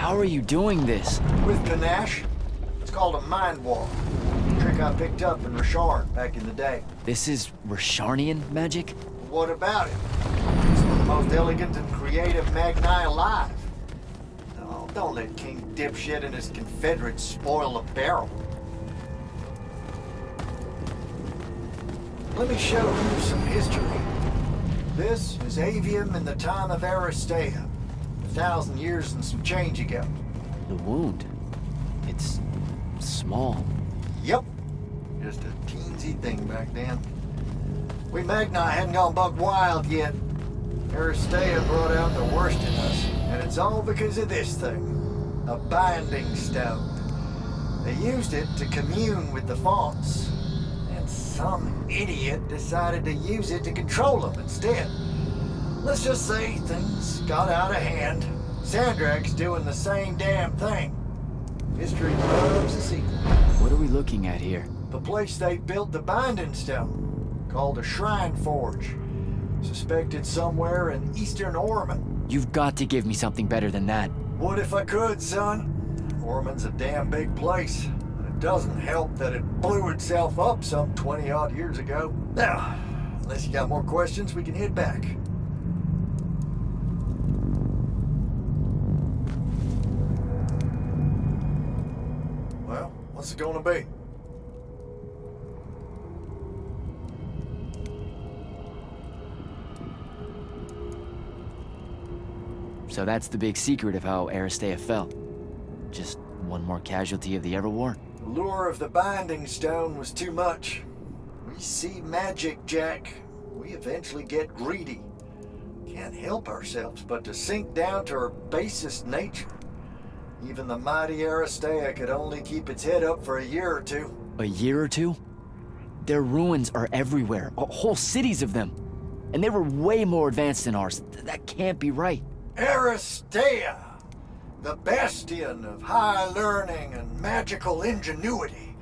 How are you doing this? With panache. It's called a mind wall. A trick I picked up in Rasharn back in the day. This is Rasharnian magic? What about it? It's one of the most elegant and creative Magni alive. Oh, don't let King Dipshit and his Confederates spoil the barrel. Let me show you some history. This is Aveum in the time of Aristea. 1,000 years and some change ago. The wound. It's small. Yep. Just a teensy thing back then. We Magni hadn't gone buck wild yet. Aristea brought out the worst in us, and it's all because of this thing. A binding stone. They used it to commune with the fonts, and some idiot decided to use it to control them instead. Let's just say things got out of hand. Sandrak's doing the same damn thing. History loves a sequel. What are we looking at here? The place they built the binding stone, called a shrine forge. Suspected somewhere in eastern Orman. You've got to give me something better than that. What if I could, son? Orman's a damn big place. And it doesn't help that it blew itself up some 20-odd years ago. Now, unless you got more questions, we can head back. Well, what's it gonna be? So that's the big secret of how Aristea fell. Just one more casualty of the Everwar? The lure of the binding stone was too much. We see magic, Jack. We eventually get greedy. Can't help ourselves but to sink down to our basest nature. Even the mighty Aristea could only keep its head up for a year or two. A year or two? Their ruins are everywhere, whole cities of them. And they were way more advanced than ours. That can't be right. Aristea, the bastion of high learning and magical ingenuity,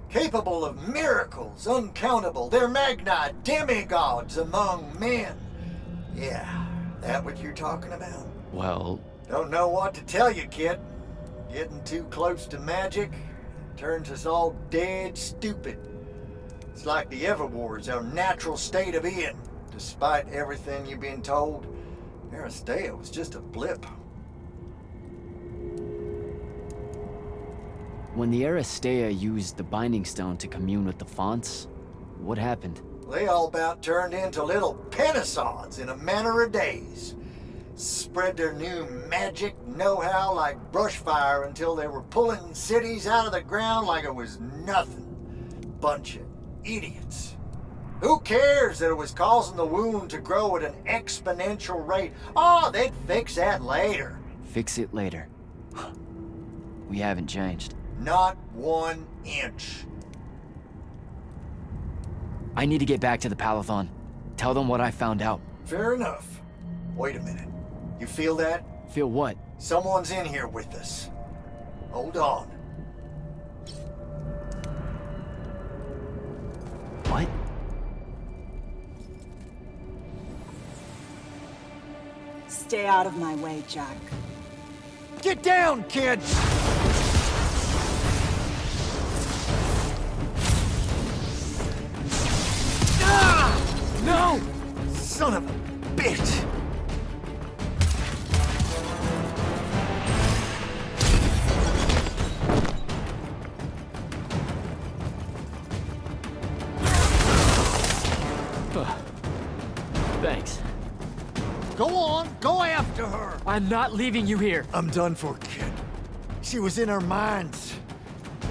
capable of miracles uncountable. They're Magni demigods among men. Yeah, that what you're talking about? Well... Don't know what to tell you, kid. Getting too close to magic turns us all dead stupid. It's like the Everwar's our natural state of being. Despite everything you've been told, Aristea was just a blip. When the Aristea used the Binding Stone to commune with the fonts, what happened? They all about turned into little penasons in a matter of days. Spread their new magic know-how like brushfire until they were pulling cities out of the ground like it was nothing. Bunch of idiots. Who cares that it was causing the wound to grow at an exponential rate? Oh, they'd fix that later. Fix it later. We haven't changed. Not 1 inch. I need to get back to the Palathon. Tell them what I found out. Fair enough. Wait a minute. You feel that? Feel what? Someone's in here with us. Hold on. What? Stay out of my way, Jack. Get down, kid! Ah! No! Son of a bitch! Thanks. Go on, go after her! I'm not leaving you here. I'm done for, kid. She was in our minds.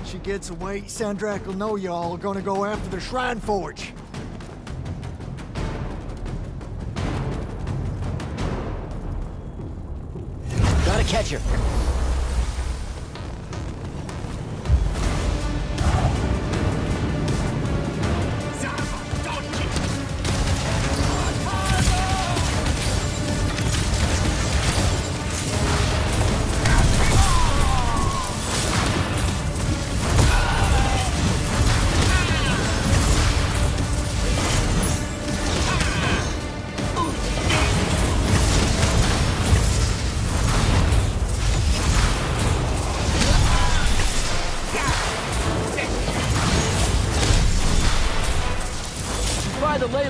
She gets away, Sandrak will know y'all are gonna go after the Shrine Forge. Gotta catch her.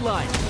grid line.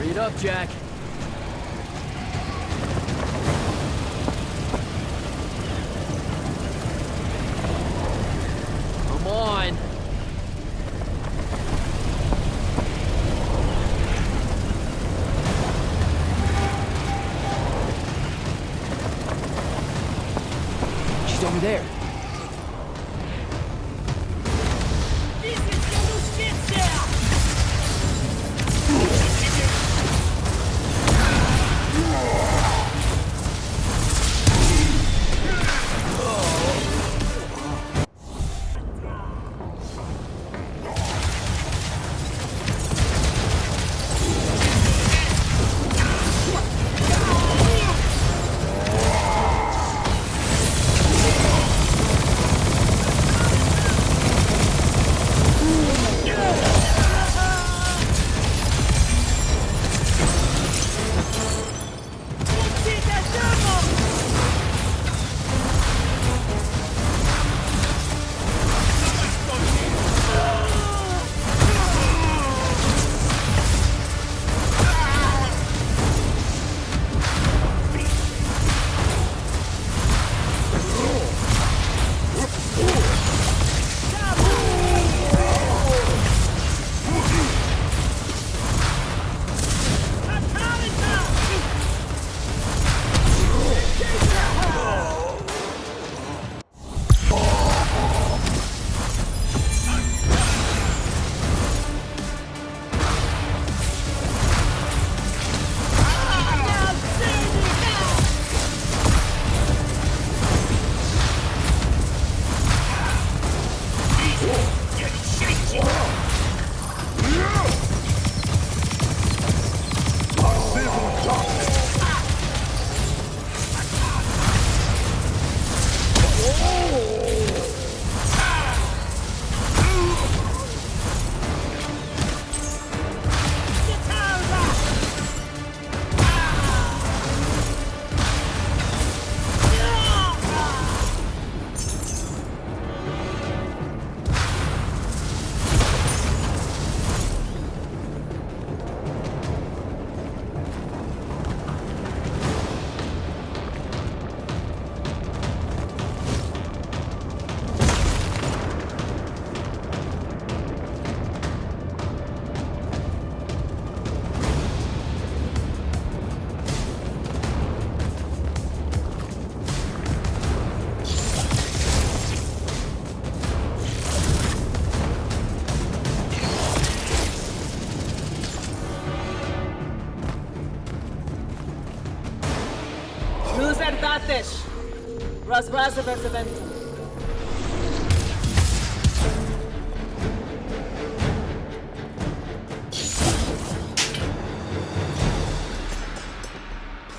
Hurry it up, Jack. Come on. She's over there.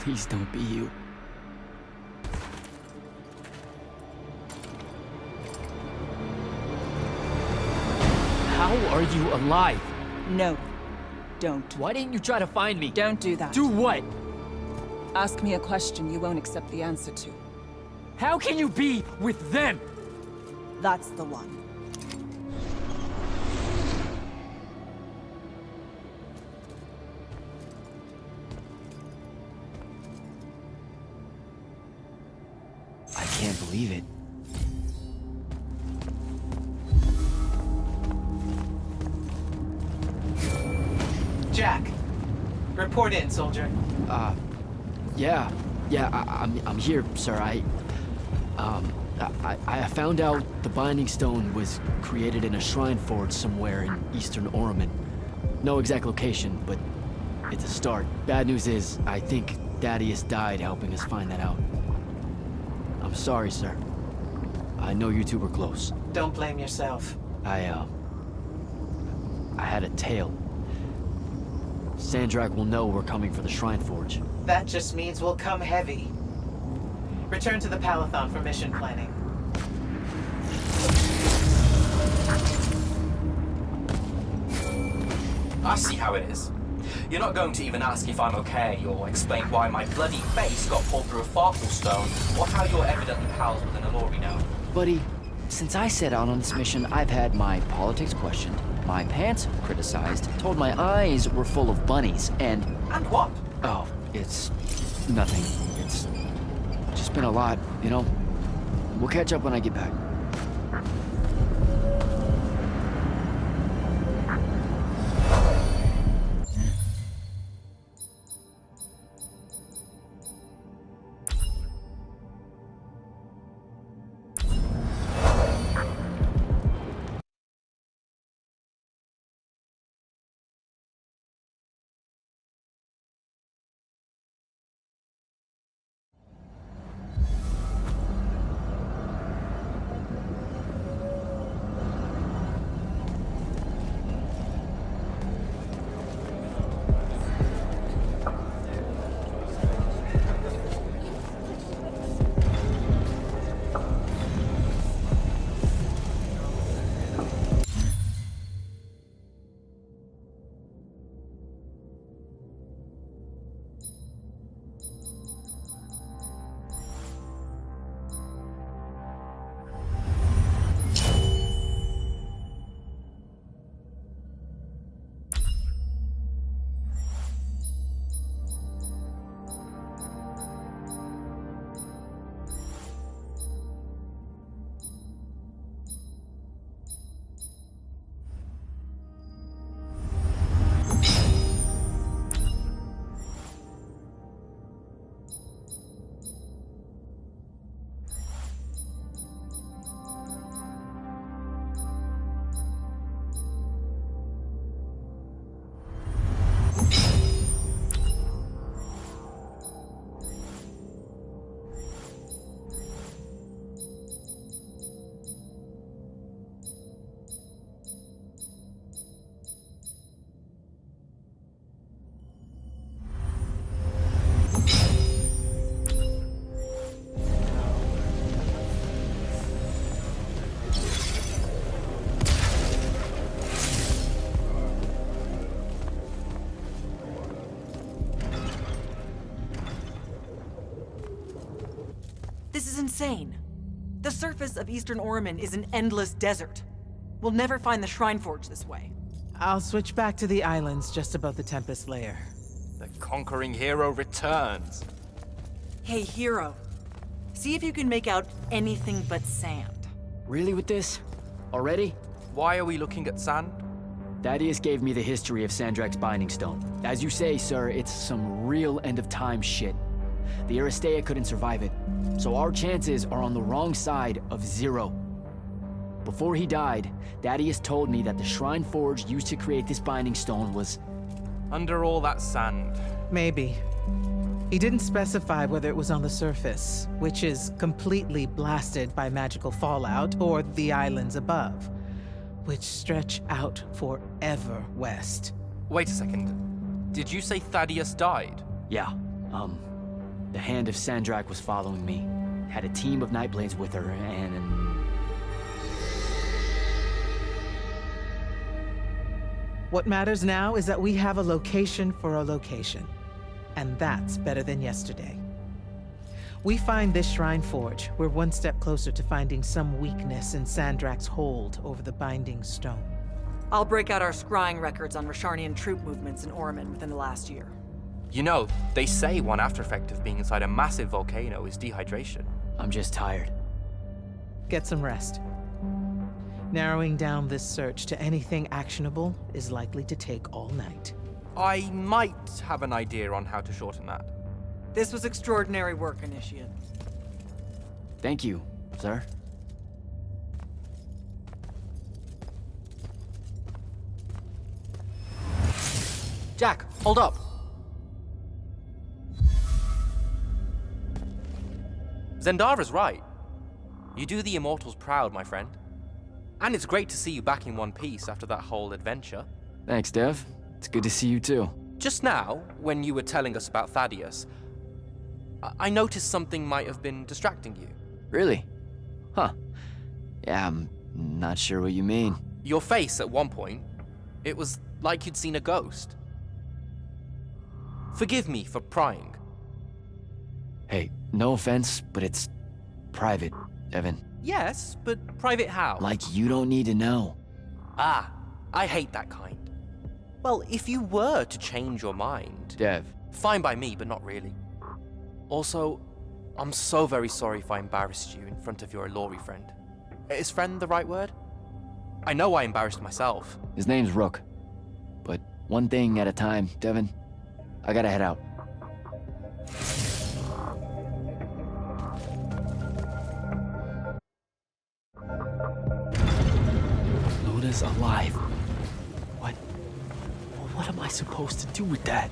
Please don't be you. How are you alive? No, don't. Why didn't you try to find me? Don't do that. Do what? Ask me a question you won't accept the answer to. How can you be with them? That's the one. I can't believe it. Jack, report in, soldier. Yeah, I'm here, sir. I found out the Binding Stone was created in a shrine forge somewhere in eastern Orman. No exact location, but it's a start. Bad news is, I think Thaddeus died helping us find that out. I'm sorry, sir. I know you two were close. Don't blame yourself. I had a tail. Sandrak will know we're coming for the Shrine Forge. That just means we'll come heavy. Return to the Palathon for mission planning. I see how it is. You're not going to even ask if I'm okay, or explain why my bloody face got pulled through a Farkle stone, or how you're evidently pals with an Alori now. Buddy, since I set out on this mission, I've had my politics questioned, my pants criticized, told my eyes were full of bunnies, and... And what? Oh, it's... nothing. It's just been a lot, you know? We'll catch up when I get back. This is insane. The surface of Eastern Orman is an endless desert. We'll never find the Shrine Forge this way. I'll switch back to the islands just above the Tempest Lair. The conquering hero returns. Hey, Hero. See if you can make out anything but sand. Really with this? Already? Why are we looking at sand? Thaddeus gave me the history of Sandrak's Binding Stone. As you say, sir, it's some real end-of-time shit. The Aristea couldn't survive it, so our chances are on the wrong side of 0. Before he died, Thaddeus told me that the Shrine Forge used to create this Binding Stone was... Under all that sand. Maybe. He didn't specify whether it was on the surface, which is completely blasted by magical fallout, or the islands above, which stretch out forever west. Wait a second. Did you say Thaddeus died? Yeah, the Hand of Sandrak was following me. Had a team of Nightblades with her, and... What matters now is that we have a location for a location. And that's better than yesterday. We find this Shrine Forge, we're one step closer to finding some weakness in Sandrak's hold over the Binding Stone. I'll break out our scrying records on Rasharnian troop movements in Orman within the last year. You know, they say one after effect of being inside a massive volcano is dehydration. I'm just tired. Get some rest. Narrowing down this search to anything actionable is likely to take all night. I might have an idea on how to shorten that. This was extraordinary work, Initiate. Thank you. Sir? Jack, hold up. Zendara's right. You do the Immortals proud, my friend. And it's great to see you back in one piece after that whole adventure. Thanks, Dev. It's good to see you too. Just now, when you were telling us about Thaddeus, I noticed something might have been distracting you. Really? Huh. Yeah, I'm not sure what you mean. Your face at one point, it was like you'd seen a ghost. Forgive me for prying. Hey, no offense, but it's private, Evan. Yes, but private how? Like, you don't need to know. Ah, I hate that kind. Well, if you were to change your mind... Dev. Fine by me, but not really. Also, I'm so very sorry if I embarrassed you in front of your Ilori friend. Is friend the right word? I know I embarrassed myself. His name's Rook. But one thing at a time, Devin. I gotta head out. Luna's alive. What am I supposed to do with that?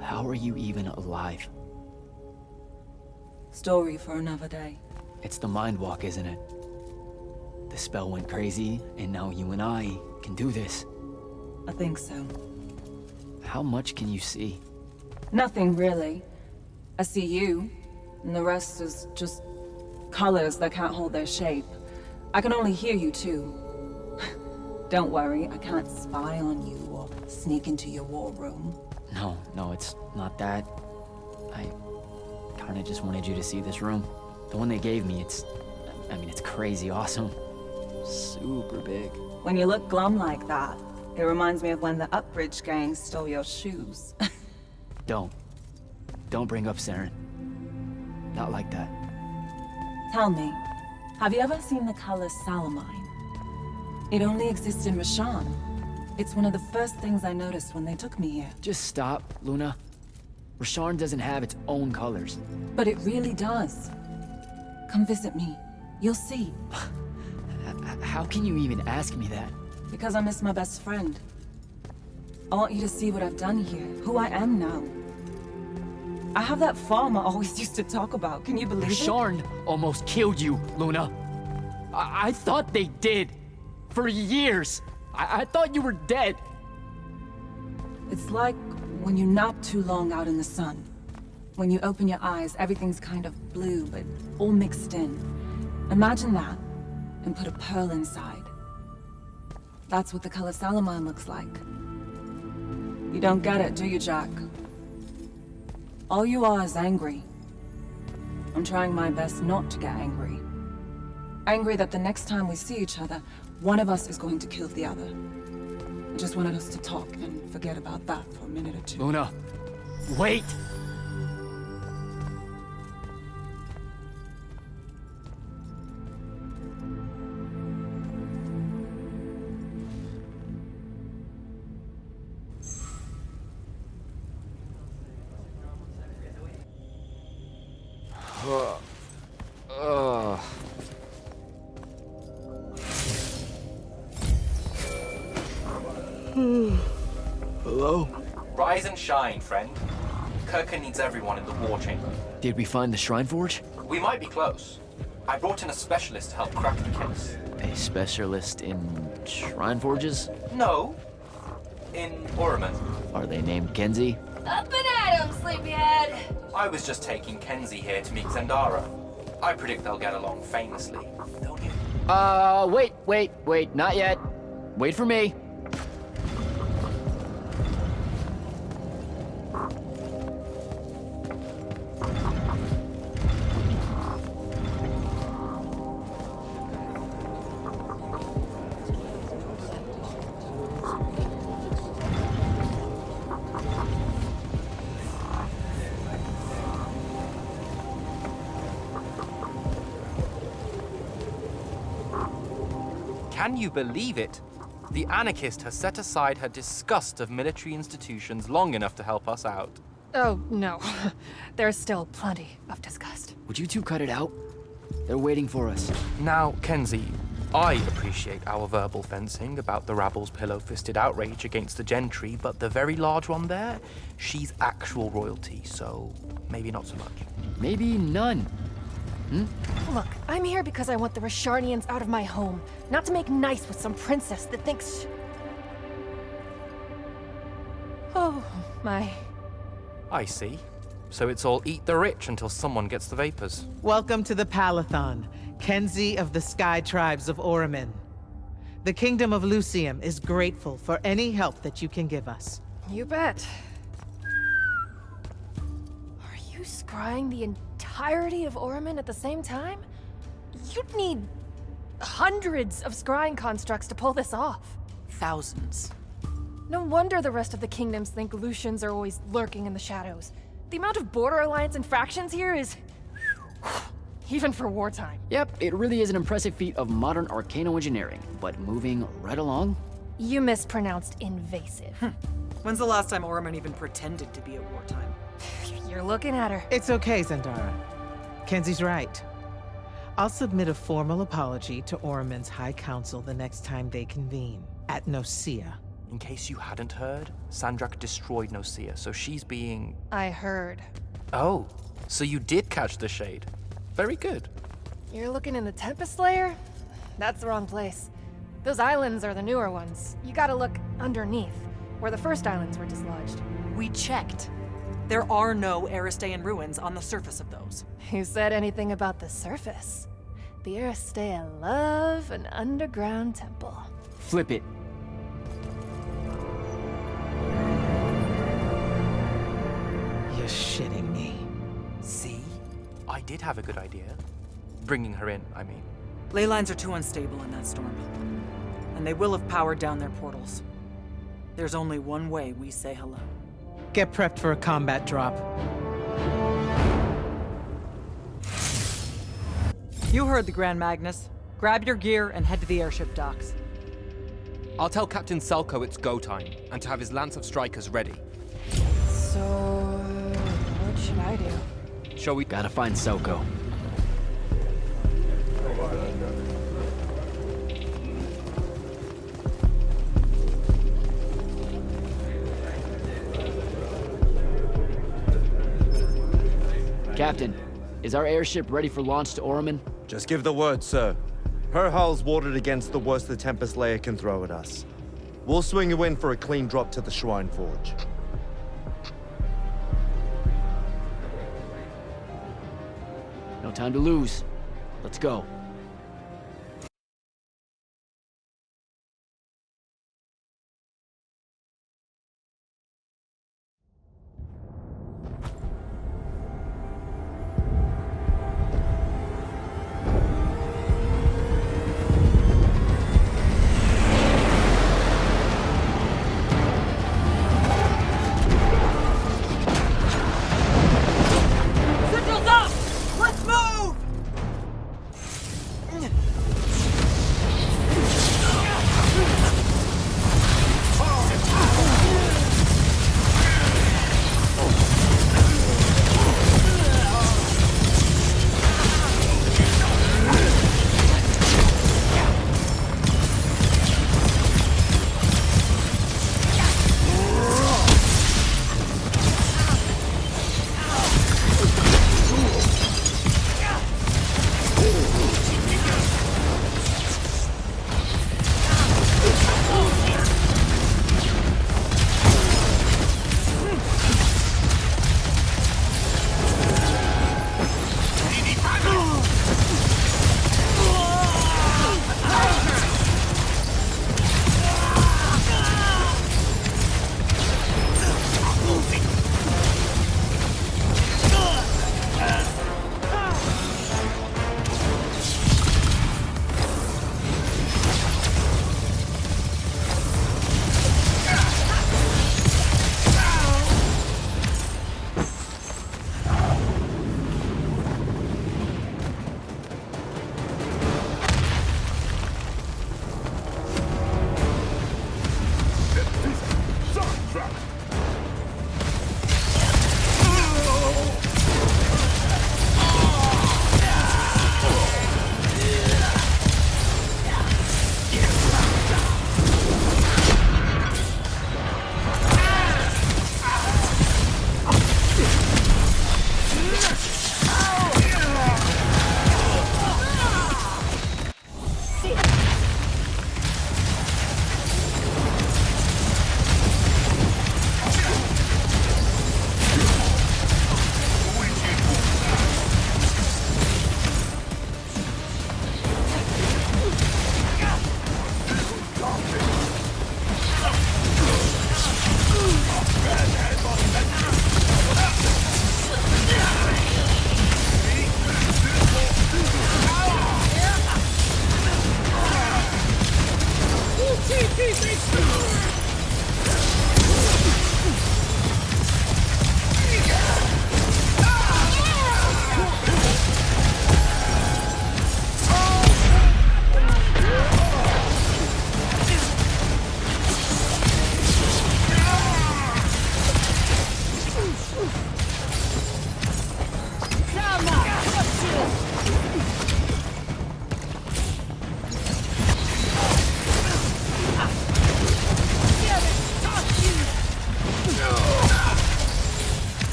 How are you even alive? Story for another day. It's the Mind Walk, isn't it? The spell went crazy, and now you and I can do this. I think so. How much can you see? Nothing really. I see you, and the rest is just colors that can't hold their shape. I can only hear you too. Don't worry, I can't spy on you or sneak into your war room. No, it's not that. I kinda just wanted you to see this room. The one they gave me, it's crazy awesome. Super big. When you look glum like that, it reminds me of when the Upbridge gang stole your shoes. Don't bring up Saren. Not like that. Tell me, have you ever seen the color Salamine? It only exists in Rashan. It's one of the first things I noticed when they took me here. Just stop, Luna. Rasharn doesn't have its own colors. But it really does. Come visit me. You'll see. How can you even ask me that? Because I miss my best friend. I want you to see what I've done here, who I am now. I have that farm I always used to talk about. Can you believe it? Rasharn almost killed you, Luna. I thought they did. For years. I thought you were dead. It's like when you nap too long out in the sun. When you open your eyes, everything's kind of blue, but all mixed in. Imagine that, and put a pearl inside. That's what the color Salamine looks like. You don't get it, do you, Jack? All you are is angry. I'm trying my best not to get angry. Angry that the next time we see each other, one of us is going to kill the other. I just wanted us to talk and forget about that for a minute or two. Luna, wait! Hello? Rise and shine, friend. Kirka needs everyone in the war chamber. Did we find the Shrine Forge? We might be close. I brought in a specialist to help crack the case. A specialist in Shrine Forges? No. In Oromon. Are they named Kenzie? Up and at 'em, sleepyhead! I was just taking Kenzie here to meet Zendara. I predict they'll get along famously, don't you? Wait, not yet. Wait for me. Can you believe it? The anarchist has set aside her disgust of military institutions long enough to help us out. Oh, no. There's still plenty of disgust. Would you two cut it out? They're waiting for us. Now, Kenzie, I appreciate our verbal fencing about the rabble's pillow-fisted outrage against the gentry, but the very large one there, she's actual royalty, so maybe not so much. Maybe none. Look, I'm here because I want the Rasharnians out of my home, not to make nice with some princess that thinks... Oh, my. I see. So it's all eat the rich until someone gets the vapors. Welcome to the Palathon, Kenzie of the Sky Tribes of Oromon. The Kingdom of Lucium is grateful for any help that you can give us. You bet. Are you scrying the entirety of Oromon at the same time? You'd need hundreds of scrying constructs to pull this off. Thousands. No wonder the rest of the kingdoms think Lucians are always lurking in the shadows. The amount of border alliance and factions here is... even for wartime. Yep, it really is an impressive feat of modern arcano engineering, but moving right along. You mispronounced invasive. When's the last time Oromon even pretended to be at wartime? You're looking at her. It's okay, Zendara. Kenzie's right. I'll submit a formal apology to Oromon's High Council the next time they convene, at Nosea. In case you hadn't heard, Sandrak destroyed Nosea, so she's being... I heard. Oh, so you did catch the shade. Very good. You're looking in the Tempest layer? That's the wrong place. Those islands are the newer ones. You gotta look underneath, where the first islands were dislodged. We checked. There are no Aristean ruins on the surface of those. Who said anything about the surface? The Aristea love an underground temple. Flip it. You're shitting me. See? I did have a good idea. Bringing her in, I mean. Ley lines are too unstable in that storm. And they will have powered down their portals. There's only one way we say hello. Get prepped for a combat drop. You heard the Grand Magnus. Grab your gear and head to the airship docks. I'll tell Captain Selko it's go time, and to have his lance of strikers ready. So, what should I do? Shall we... Gotta find Soko. Captain, is our airship ready for launch to Oromon? Just give the word, sir. Her hull's warded against the worst the Tempest layer can throw at us. We'll swing you in for a clean drop to the Shrine Forge. No time to lose. Let's go.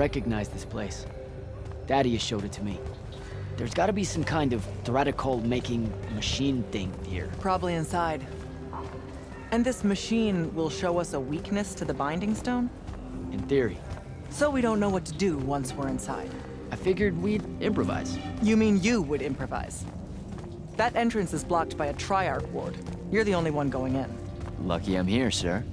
recognize this place. Thaddeus showed it to me. There's gotta be some kind of Threadicol-making machine thing here. Probably inside. And this machine will show us a weakness to the Binding Stone? In theory. So we don't know what to do once we're inside. I figured we'd improvise. You mean you would improvise? That entrance is blocked by a Triarch ward. You're the only one going in. Lucky I'm here, sir.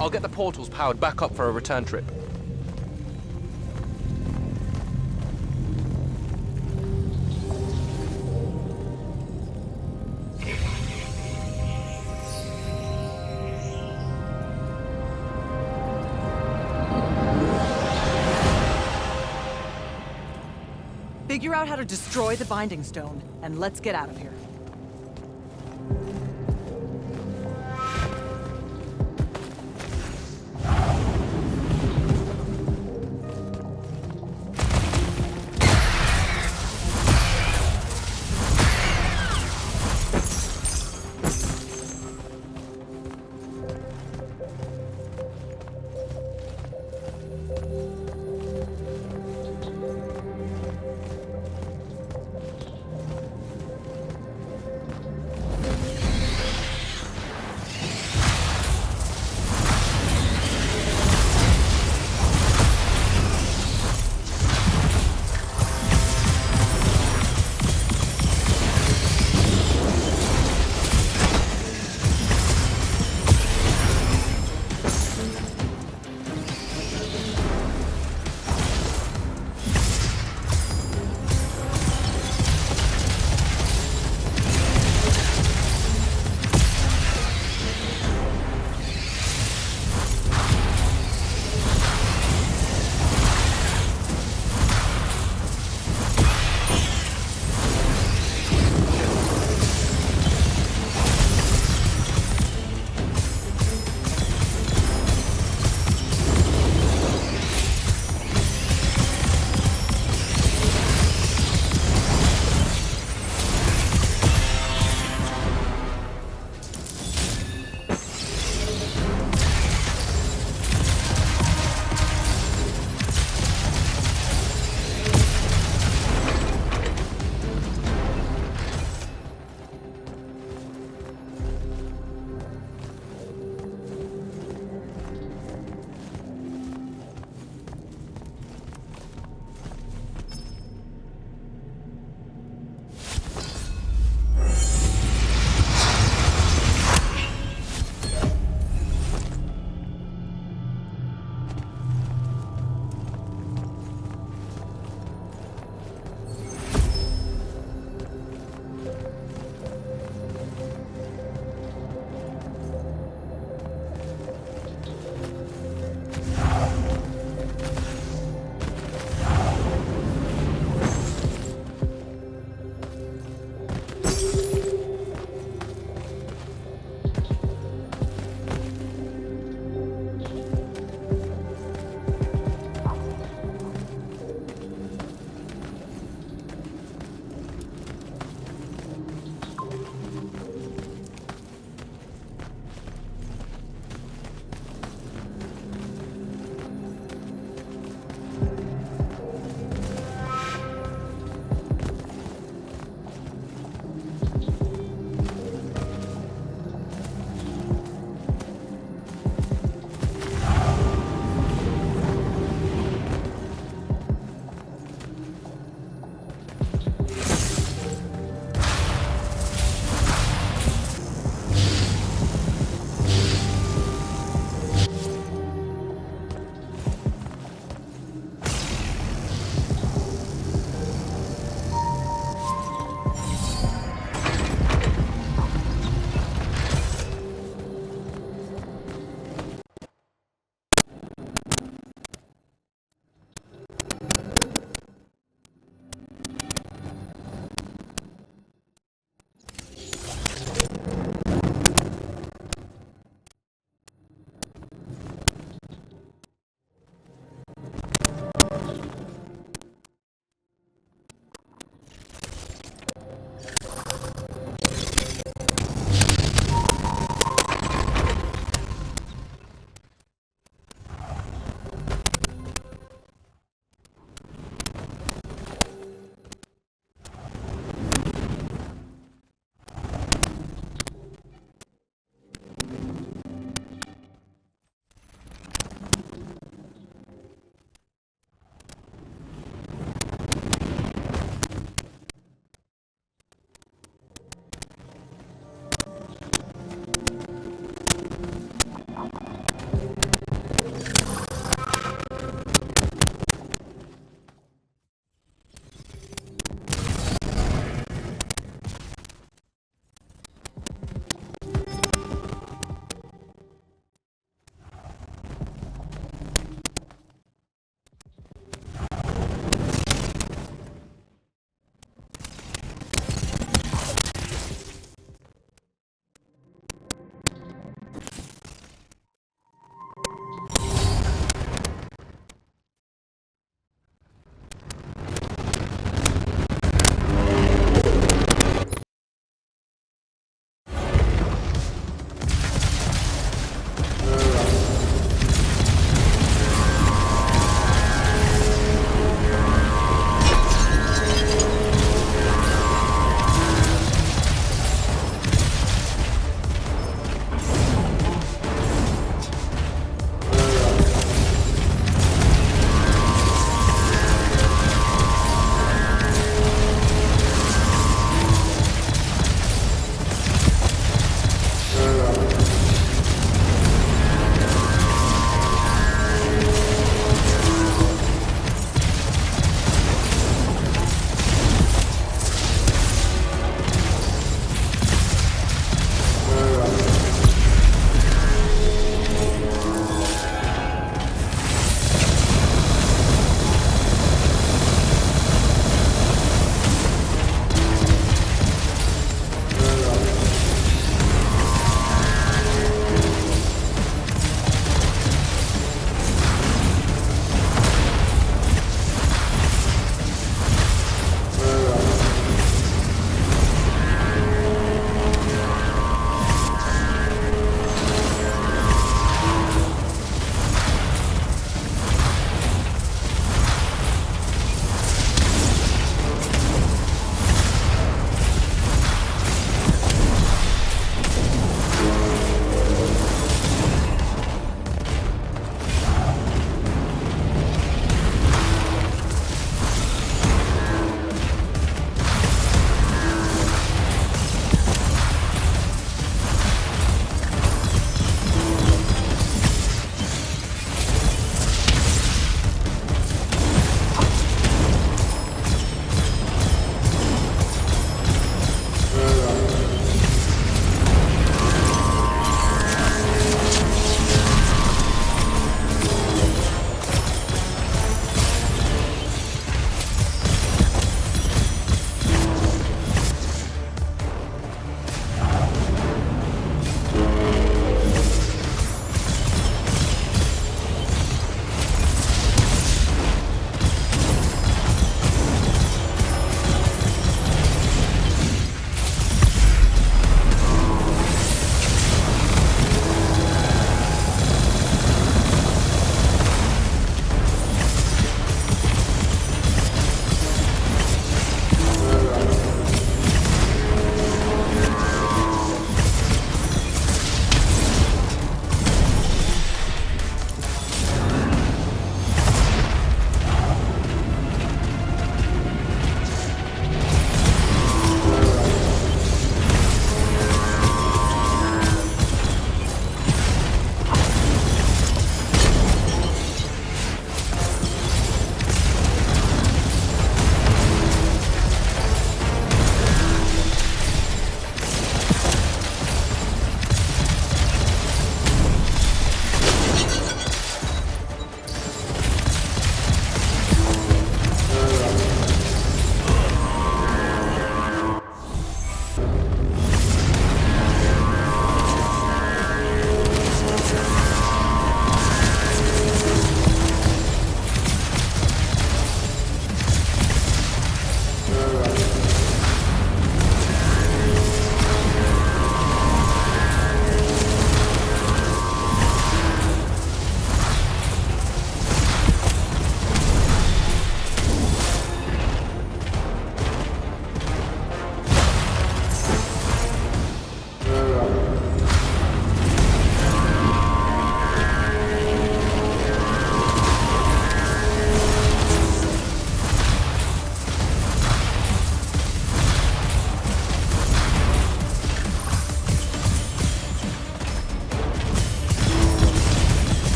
I'll get the portals powered back up for a return trip. Figure out how to destroy the Binding Stone, and let's get out of here.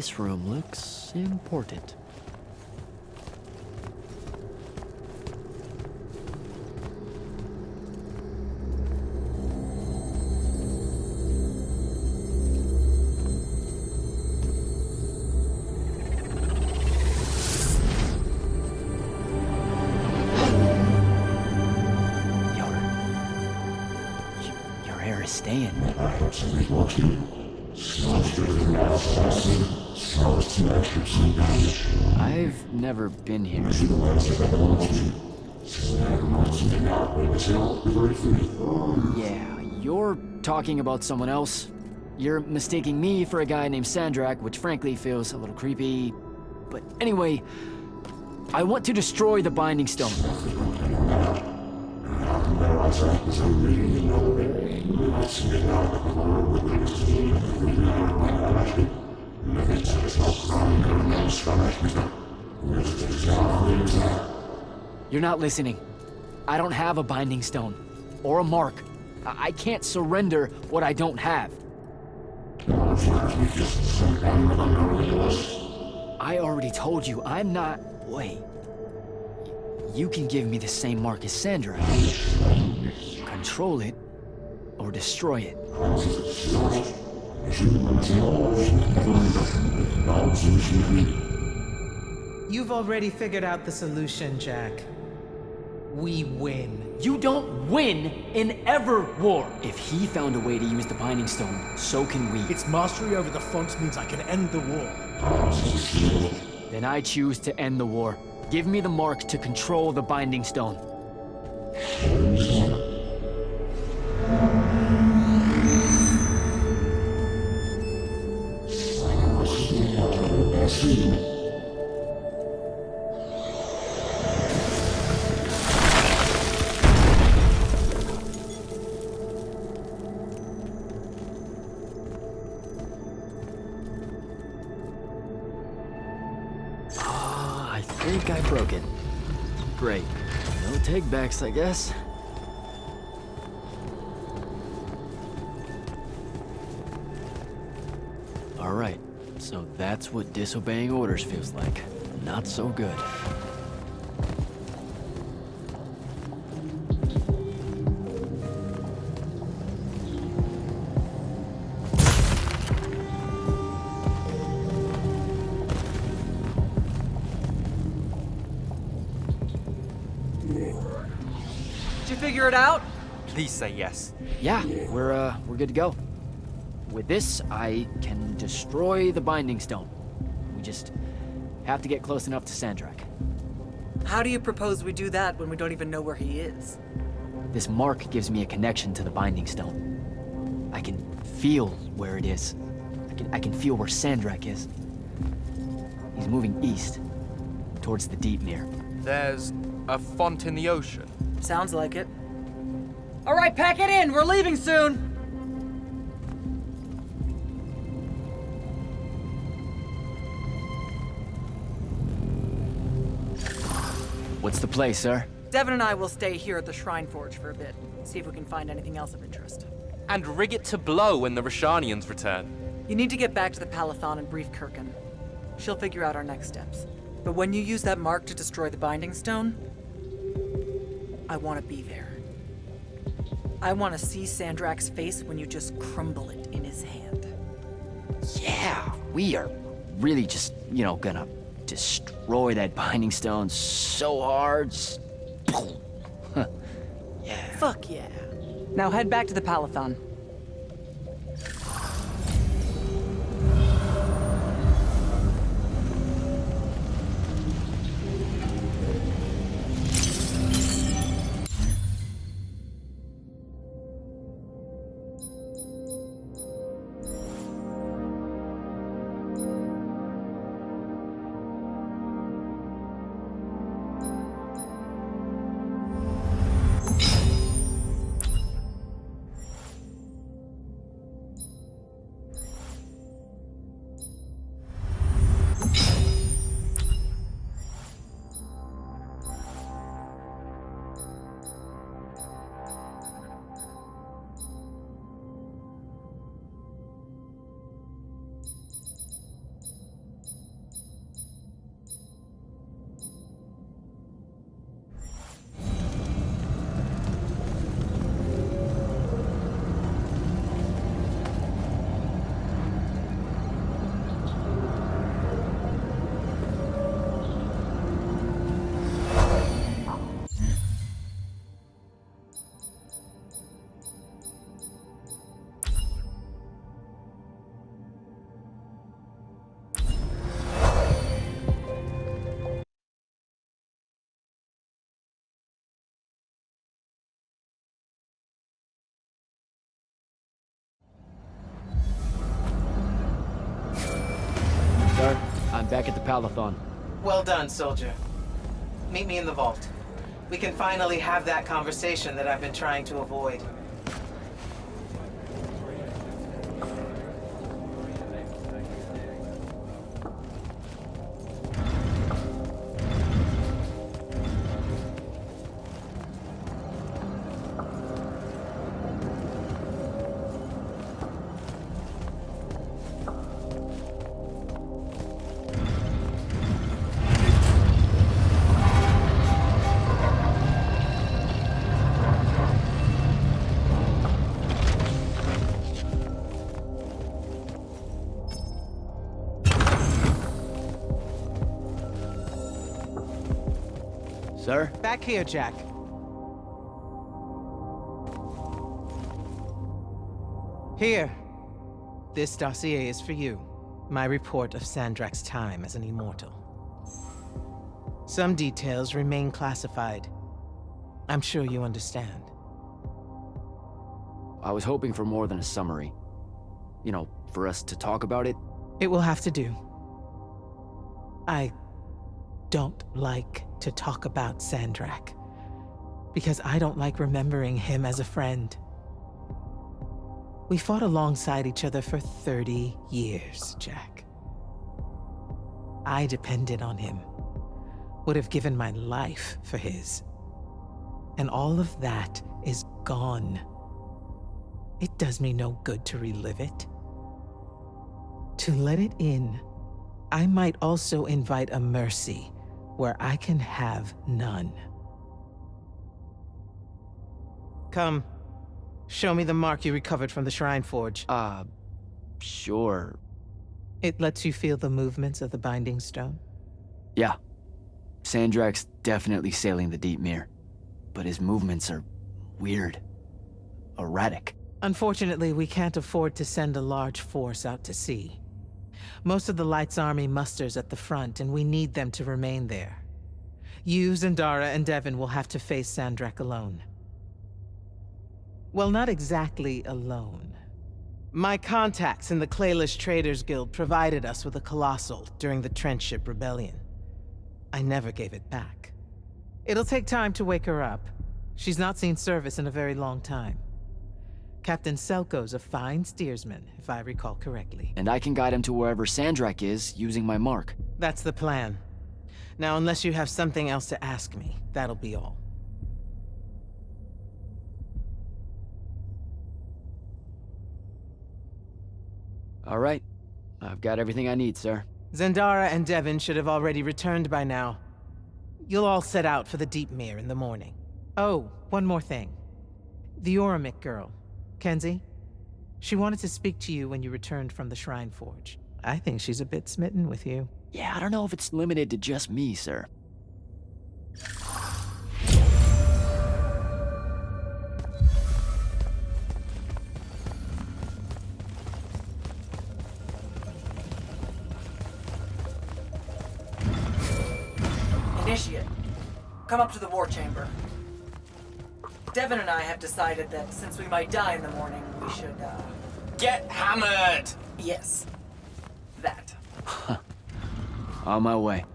This room looks important. Your hair is staying. I've never been here. Yeah, you're talking about someone else. You're mistaking me for a guy named Sandrak, which frankly feels a little creepy. But anyway, I want to destroy the Binding Stone. You're not listening. I don't have a Binding Stone. Or a mark. I can't surrender what I don't have. I already told you, I'm not... Wait. You can give me the same mark as Sandra. Control it, or destroy it. You've already figured out the solution, Jack. We win. You don't win in Everwar! If he found a way to use the Binding Stone, so can we. Its mastery over the fonts means I can end the war. Then I choose to end the war. Give me the mark to control the Binding Stone. I think I broke it. Great. No take-backs, I guess. Alright, so that's what disobeying orders feels like. Not so good. Figure it out? Please say yes. Yeah, we're good to go. With this, I can destroy the Binding Stone. We just have to get close enough to Sandrak. How do you propose we do that when we don't even know where he is? This mark gives me a connection to the Binding Stone. I can feel where it is. I can feel where Sandrak is. He's moving east, towards the Deepmere. There's a font in the ocean. Sounds like it. All right, pack it in. We're leaving soon. What's the play, sir? Devin and I will stay here at the Shrine Forge for a bit. See if we can find anything else of interest. And rig it to blow when the Rashanians return. You need to get back to the Palathon and brief Kirkin. She'll figure out our next steps. But when you use that mark to destroy the Binding Stone, I want to be there. I want to see Sandrak's face when you just crumble it in his hand. Yeah, we are really just, gonna destroy that Binding Stone so hard. Yeah. Fuck yeah. Now head back to the Palathon. back at the Palathon. Well done, soldier. Meet me in the vault. We can finally have that conversation that I've been trying to avoid. Sir? Back here, Jack. Here. This dossier is for you. My report of Sandrak's time as an immortal. Some details remain classified. I'm sure you understand. I was hoping for more than a summary. You know, for us to talk about it. It will have to do. I don't like to talk about Sandrak, because I don't like remembering him as a friend. We fought alongside each other for 30 years, Jack. I depended on him, would have given my life for his. And all of that is gone. It does me no good to relive it. To let it in, I might also invite a mercy where I can have none. Come, show me the mark you recovered from the Shrine Forge. Sure. It lets you feel the movements of the Binding Stone? Yeah. Sandrak's definitely sailing the deep mirror, but his movements are weird. Erratic. Unfortunately, we can't afford to send a large force out to sea. Most of the Light's army musters at the front, and we need them to remain there. You, Zendara, and Devon will have to face Sandrak alone. Well, not exactly alone. My contacts in the Clayless Traders Guild provided us with a Colossal during the Trench Ship Rebellion. I never gave it back. It'll take time to wake her up. She's not seen service in a very long time. Captain Selko's a fine steersman, if I recall correctly. And I can guide him to wherever Sandrak is, using my mark. That's the plan. Now, unless you have something else to ask me, that'll be all. All right. I've got everything I need, sir. Zendara and Devon should have already returned by now. You'll all set out for the Deep Mere in the morning. Oh, one more thing. The Oromik girl, Kenzie. She wanted to speak to you when you returned from the Shrine Forge. I think she's a bit smitten with you. Yeah, I don't know if it's limited to just me, sir. Initiate, come up to the war chamber. Devon and I have decided that since we might die in the morning, we should, Get hammered! Yes. That. On my way.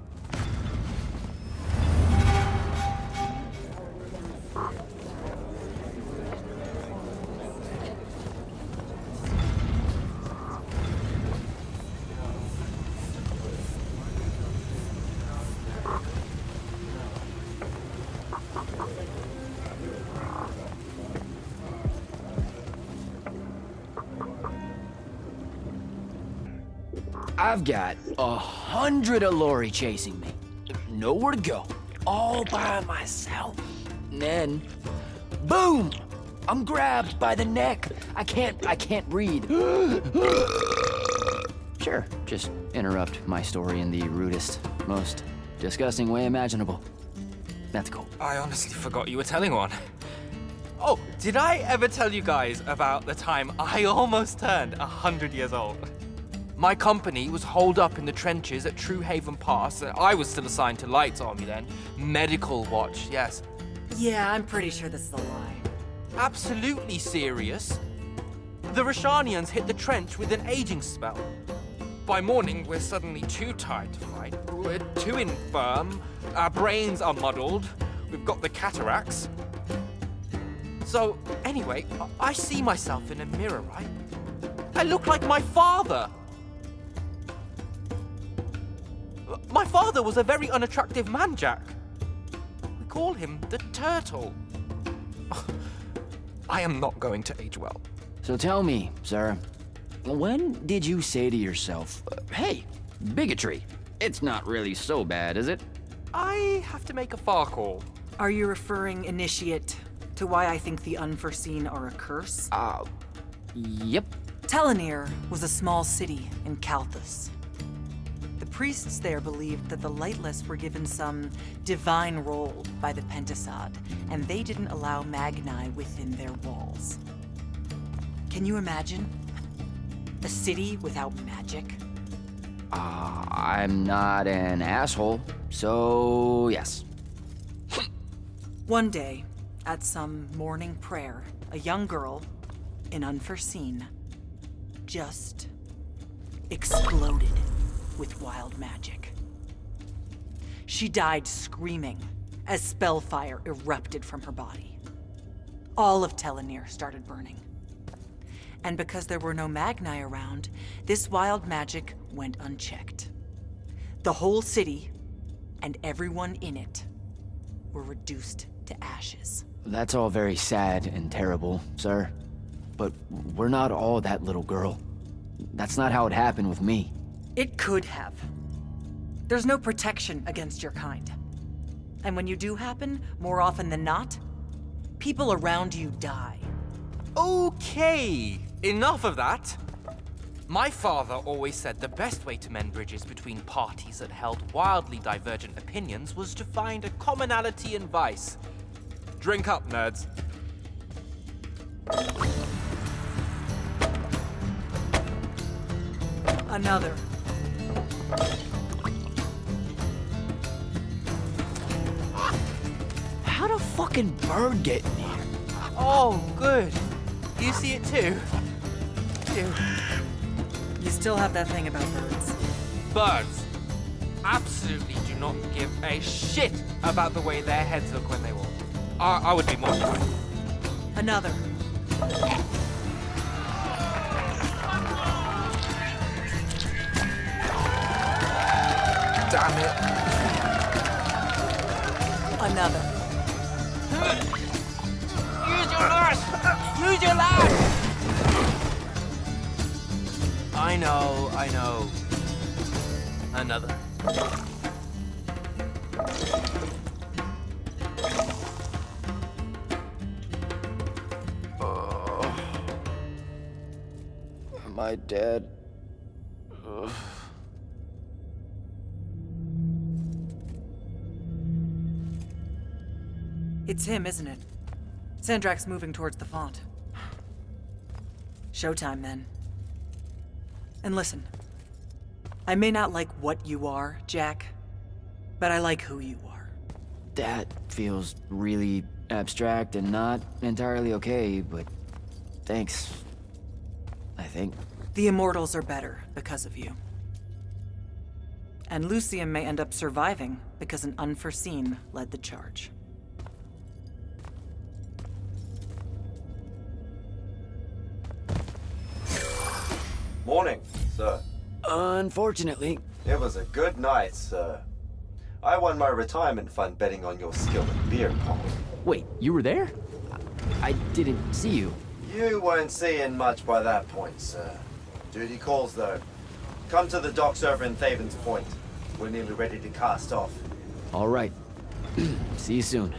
I've got 100 Allori chasing me. Nowhere to go. All by myself. And then, boom! I'm grabbed by the neck. I can't breathe. Sure, just interrupt my story in the rudest, most disgusting way imaginable. That's cool. I honestly forgot you were telling one. Oh, did I ever tell you guys about the time I almost turned 100 years old? My company was holed up in the trenches at True Haven Pass. I was still assigned to Light's army then. Medical watch, yes. Yeah, I'm pretty sure this is a lie. Absolutely serious. The Rashanians hit the trench with an aging spell. By morning, we're suddenly too tired to fight. We're too infirm. Our brains are muddled. We've got the cataracts. So, anyway, I see myself in a mirror, right? I look like my father. My father was a very unattractive man, Jack. We call him the Turtle. I am not going to age well. So tell me, sir, when did you say to yourself, hey, bigotry, it's not really so bad, is it? I have to make a far call. Are you referring, Initiate, to why I think the unforeseen are a curse? Yep. Telenir was a small city in Kalthus. The priests there believed that the Lightless were given some divine role by the Pentasod, and they didn't allow Magni within their walls. Can you imagine? A city without magic? I'm not an asshole, so yes. One day, at some morning prayer, a young girl, an unforeseen, just exploded with wild magic. She died screaming as spellfire erupted from her body. All of Telenir started burning. And because there were no Magni around, this wild magic went unchecked. The whole city, and everyone in it, were reduced to ashes. That's all very sad and terrible, sir. But we're not all that little girl. That's not how it happened with me. It could have. There's no protection against your kind. And when you do happen, more often than not, people around you die. Okay, enough of that. My father always said the best way to mend bridges between parties that held wildly divergent opinions was to find a commonality in vice. Drink up, nerds. Another. How'd a fucking bird get in here? Oh, good. You see it too? You. You still have that thing about birds. Birds absolutely do not give a shit about the way their heads look when they walk. I would be mortified. Another. Damn it. Another. Use your lash! Use your lash! I know. Another. Am I dead? Ugh. It's him, isn't it? Sandrak's moving towards the font. Showtime, then. And listen, I may not like what you are, Jack, but I like who you are. That feels really abstract and not entirely okay, but thanks. I think. The Immortals are better because of you. And Lucium may end up surviving because an unforeseen led the charge. Morning, sir. Unfortunately. It was a good night, sir. I won my retirement fund betting on your skill at beer pong. Wait, you were there? I didn't see you. You weren't seeing much by that point, sir. Duty calls, though. Come to the docks over in Thaven's Point. We're nearly ready to cast off. All right. See you soon.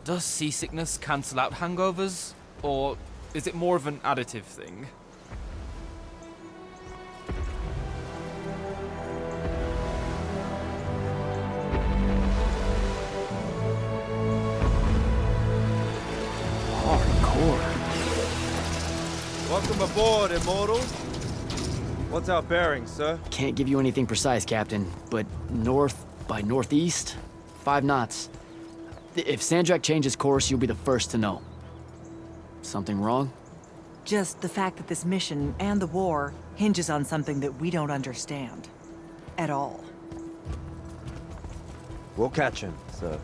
Does seasickness cancel out hangovers? Or is it more of an additive thing? Hardcore. Welcome aboard, Immortals. What's our bearing, sir? Can't give you anything precise, Captain, but north by northeast, 5 knots. If Sandrak changes course, you'll be the first to know. Something wrong? Just the fact that this mission and the war hinges on something that we don't understand. At all. We'll catch him, sir.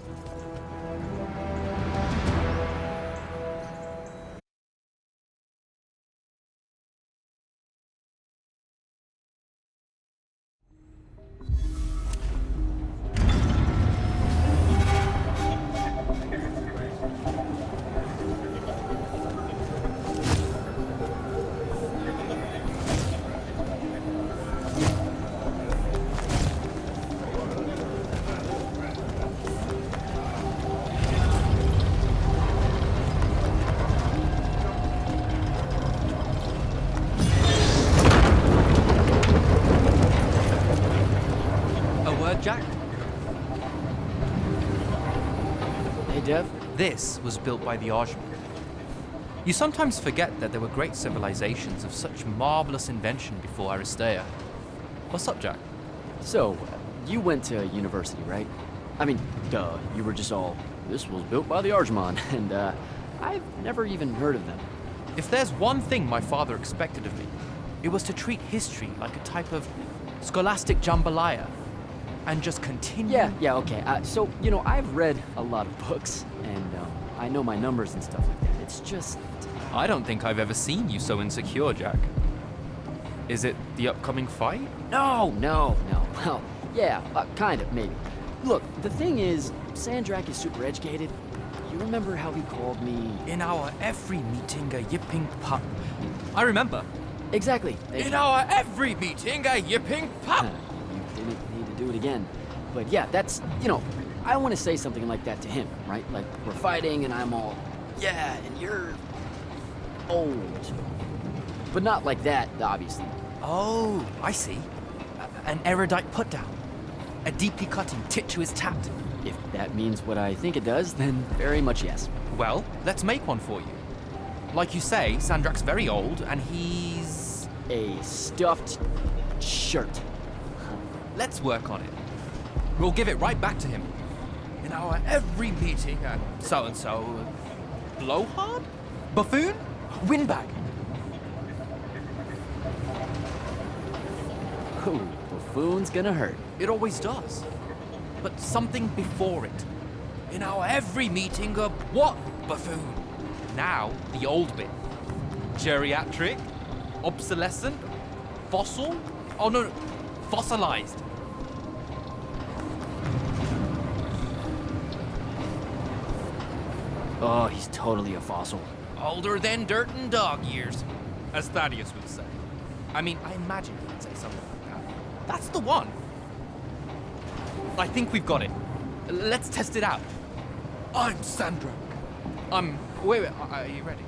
Jack? Hey, Dev? This was built by the Ajman. You sometimes forget that there were great civilizations of such marvelous invention before Aristea. What's up, Jack? So, you went to university, right? I mean, duh, you were just all, this was built by the Arjman, and I've never even heard of them. If there's one thing my father expected of me, it was to treat history like a type of scholastic jambalaya, and just continue. Yeah, okay. So, I've read a lot of books, and I I know my numbers and stuff like that. It's just... I don't think I've ever seen you so insecure, Jack. Is it the upcoming fight? No. Well, yeah, kind of, maybe. Look, the thing is, Sandrak is super educated. You remember how he called me... In our every meeting, a yipping pup. I remember. Exactly. In our every meeting, a yipping pup. You didn't need to do it again. But yeah, that's, I want to say something like that to him, right? Like, we're fighting and I'm all, yeah, and you're old. But not like that, obviously. Oh, I see. An erudite put-down. A deeply cutting tit to his tat. If that means what I think it does, then very much yes. Well, let's make one for you. Like you say, Sandrak's very old, and he's... A stuffed shirt. Let's work on it. We'll give it right back to him. In our every meeting, so-and-so... Blowhard? Buffoon? Windbag? Ooh, buffoon's gonna hurt. It always does. But something before it. In our every meeting, a what buffoon? Now, the old bit. Geriatric? Obsolescent? Fossil? Oh no, fossilized. Oh, he's totally a fossil. Older than dirt and dog years, as Thaddeus would say. I mean, I imagine he'd say something like that. That's the one. I think we've got it. Let's test it out. I'm Sandrak. Wait, are you ready?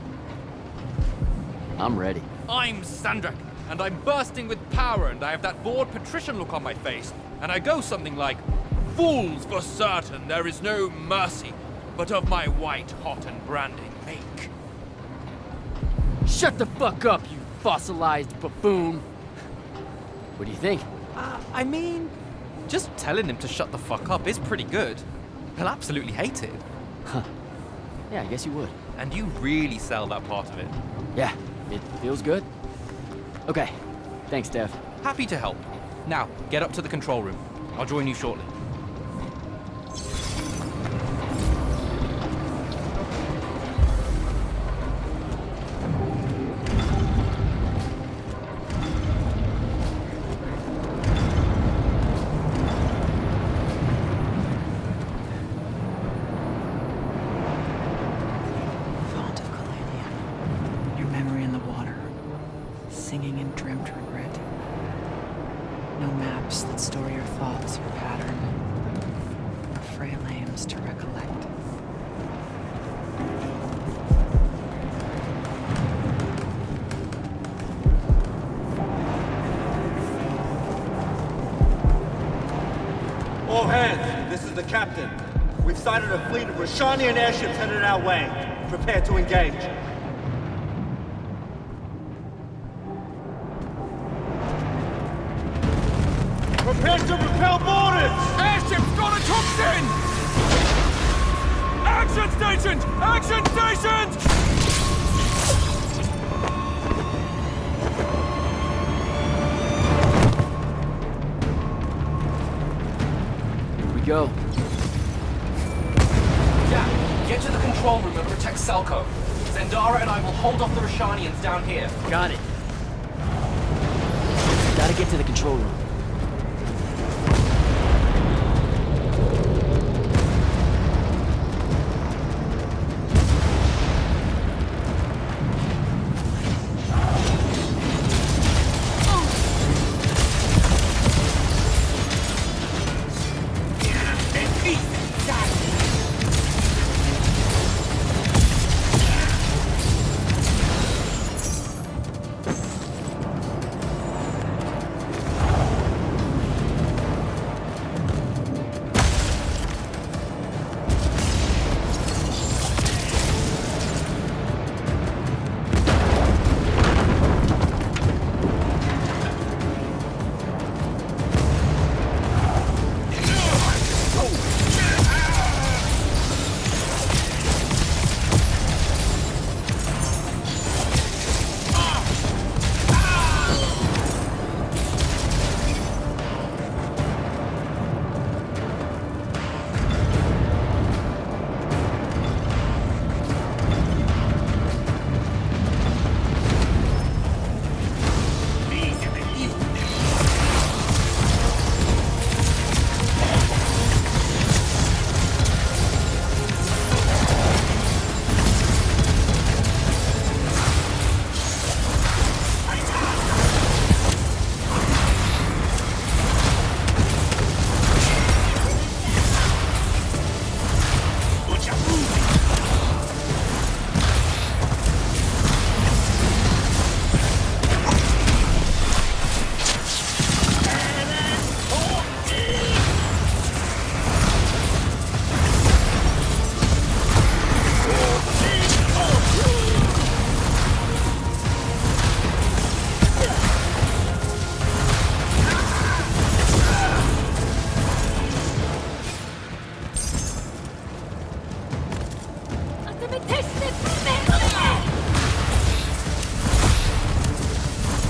I'm ready. I'm Sandrak, and I'm bursting with power, and I have that bored patrician look on my face, and I go something like, "Fools, for certain, there is no mercy, but of my white hot and branding make." Shut the fuck up, you fossilized buffoon! What do you think? I mean, just telling him to shut the fuck up is pretty good. He'll absolutely hate it. Huh. Yeah, I guess you would. And you really sell that part of it. Yeah, it feels good. Okay, thanks, Dev. Happy to help. Now, get up to the control room. I'll join you shortly. Singing in dreamt regret. No maps that store your thoughts or pattern. No frail aims to recollect. All hands, this is the captain. We've sighted a fleet of Rashanian airships headed our way. Prepare to engage. Prepare to repel boarders! Airships got a tungsten! Action stations! Action stations! Here we go. Yeah, get to the control room and protect Selko. Zendara and I will hold off the Rashanians down here. Got it. Gotta get to the control room.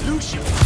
Lucian!